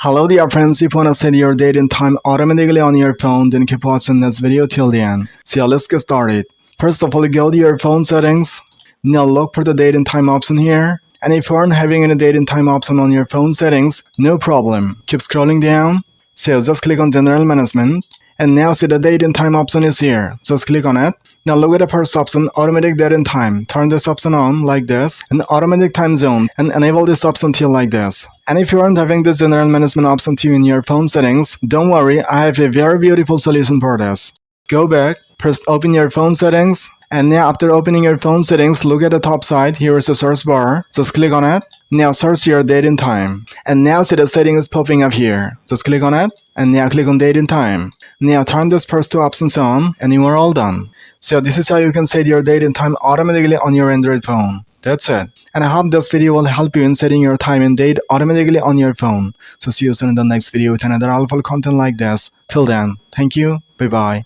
Hello dear friends, if you wanna set your date and time automatically on your phone, then keep watching this video till the end. So let's get started. First of all, go to your phone settings. Now look for the date and time option here. And if you aren't having any date and time option on your phone settings, no problem. Keep scrolling down. So just click on General Management. And now see the date and time option is here. Just click on it. Now look at the first option, automatic date and time. Turn this option on like this, and automatic time zone, and enable this option till like this. And if you aren't having this general management option too in your phone settings, don't worry, I have a very beautiful solution for this. Go back, press open your phone settings, and now after opening your phone settings, look at the top side, here is a search bar. Just click on it. Now search your date and time. And now see the setting is popping up here. Just click on it, and now click on date and time. Now turn this first two options on, and you are all done. So this is how you can set your date and time automatically on your Android phone. That's it. And I hope this video will help you in setting your time and date automatically on your phone. So see you soon in the next video with another helpful content like this. Till then, thank you. Bye bye.